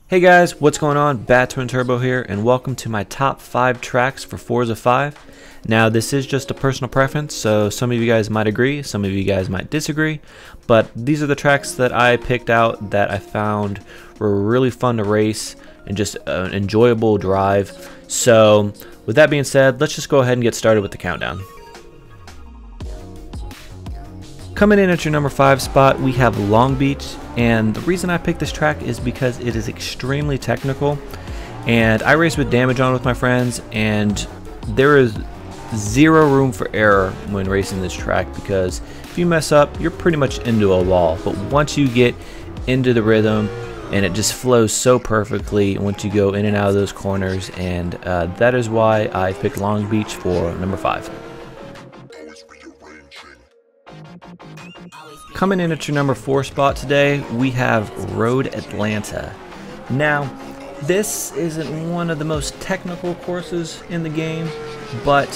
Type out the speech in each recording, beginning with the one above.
Hey guys, what's going on? BadTwinTurbo here, and welcome to my top 5 tracks for Forza 5. Now, this is just a personal preference, so some of you guys might agree, some of you guys might disagree, but these are the tracks that I picked out that I found were really fun to race and just an enjoyable drive. So, with that being said, let's just go ahead and get started with the countdown. Coming in at your number 5 spot, we have Long Beach, and the reason I picked this track is because it is extremely technical, and I race with damage on with my friends, and there is zero room for error when racing this track, because if you mess up, you're pretty much into a wall. But once you get into the rhythm, and it just flows so perfectly once you go in and out of those corners, and that is why I picked Long Beach for number 5. Coming in at your number 4 spot today, we have Road Atlanta. Now, this isn't one of the most technical courses in the game, but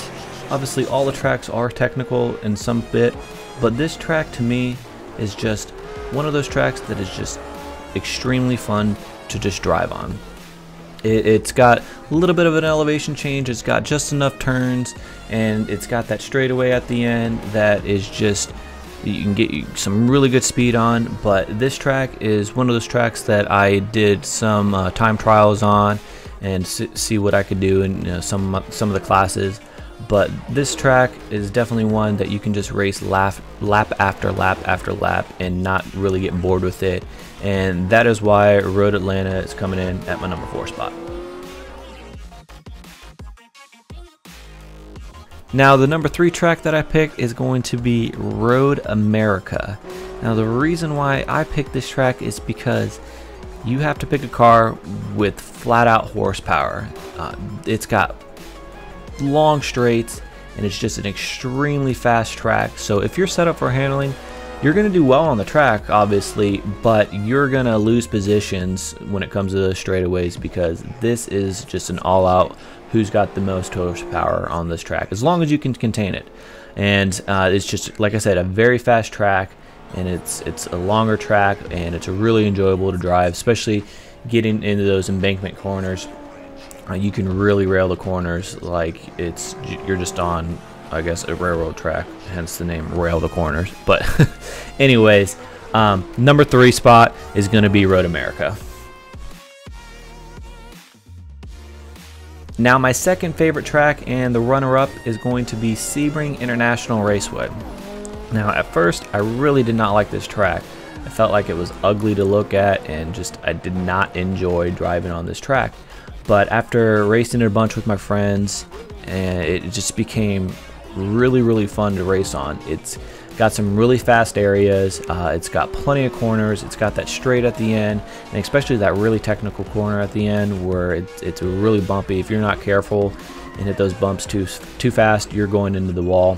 obviously all the tracks are technical in some bit, but this track to me is just one of those tracks that is just extremely fun to just drive on. It's got a little bit of an elevation change, it's got just enough turns, and it's got that straightaway at the end that is just, you can get some really good speed on. But this track is one of those tracks that I did some time trials on and see what I could do in some of the classes. But this track is definitely one that you can just race lap after lap after lap and not really get bored with it, and that is why Road Atlanta is coming in at my number 4 spot. Now, the number 3 track that I picked is going to be Road America. Now, the reason why I picked this track is because you have to pick a car with flat out horsepower. It's got long straights, and it's just an extremely fast track. So if you're set up for handling, you're going to do well on the track, obviously, but you're going to lose positions when it comes to the straightaways, because this is just an all-out who's got the most horsepower on this track, as long as you can contain it. And it's just, like I said, a very fast track, and it's a longer track, and it's really enjoyable to drive, especially getting into those embankment corners. You can really rail the corners like you're just on, I guess, a railroad track, hence the name Rail the Corners. But anyways, number 3 spot is going to be Road America. Now, my second favorite track and the runner-up is going to be Sebring International Raceway. Now, at first, I really did not like this track. I felt like it was ugly to look at, and just I did not enjoy driving on this track. But after racing it a bunch with my friends, and it just became really fun to race on. It's got some really fast areas, it's got plenty of corners, it's got that straight at the end, and especially that really technical corner at the end where it's really bumpy. If you're not careful and hit those bumps too fast, you're going into the wall.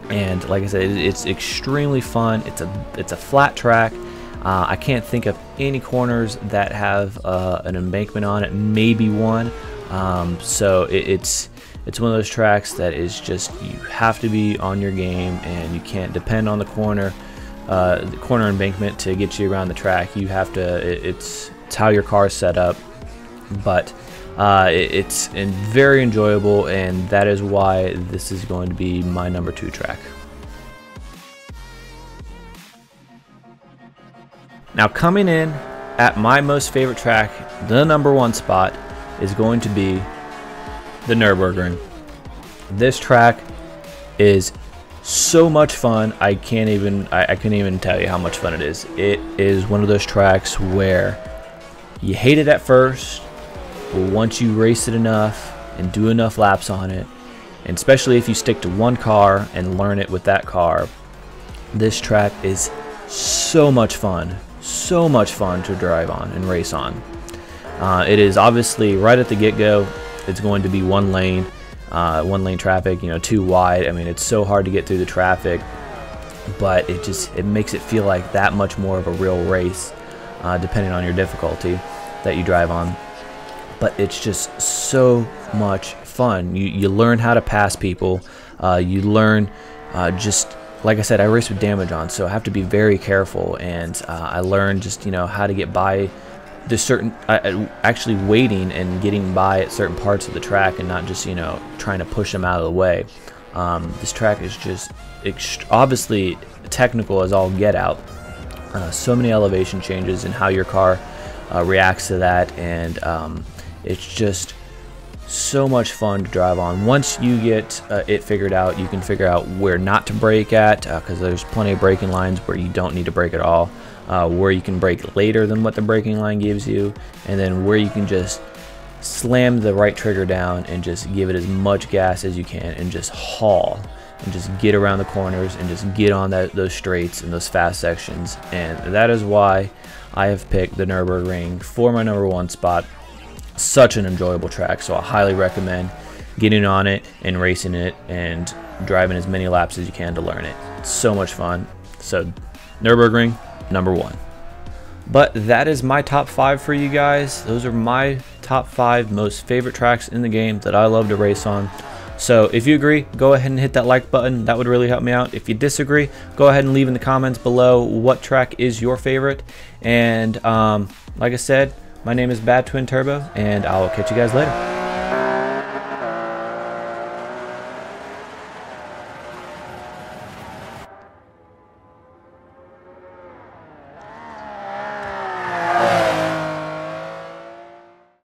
And like I said, it's extremely fun. It's a flat track. I can't think of any corners that have an embankment on it, maybe one. So it's one of those tracks that is just, you have to be on your game, and you can't depend on the corner embankment to get you around the track. You have to, it's how your car is set up. But it's very enjoyable, and that is why this is going to be my number 2 track. Now, coming in at my most favorite track, the number 1 spot is going to be the Nurburgring. This track is so much fun. I couldn't even tell you how much fun it is. It is one of those tracks where you hate it at first, but once you race it enough and do enough laps on it, and especially if you stick to one car and learn it with that car, this track is so much fun to drive on and race on. It is obviously right at the get-go. It's going to be one lane traffic, 2 wide. I mean, it's so hard to get through the traffic, but it makes it feel like that much more of a real race, depending on your difficulty that you drive on. But it's just so much fun. You learn how to pass people. You learn just, like I said, I race with damage on, so I have to be very careful, and I learned just how to get by there's certain actually waiting and getting by at certain parts of the track and not just, you know, trying to push them out of the way. This track is just obviously technical as all get out. So many elevation changes and how your car reacts to that, and it's just so much fun to drive on. Once you get it figured out, you can figure out where not to brake at, because there's plenty of braking lines where you don't need to brake at all, where you can brake later than what the braking line gives you, and then where you can just slam the right trigger down and just give it as much gas as you can and just haul and just get around the corners and just get on those straights and those fast sections. And that is why I have picked the Nurburgring for my #1 spot. Such an enjoyable track, so I highly recommend getting on it and racing it and driving as many laps as you can to learn it. It's so much fun. So Nurburgring, #1. But that is my top 5 for you guys. Those are my top 5 most favorite tracks in the game that I love to race on. So if you agree, go ahead and hit that like button. That would really help me out. If you disagree, go ahead and leave in the comments below what track is your favorite. And like I said, my name is BadTwinTurbo, and I'll catch you guys later.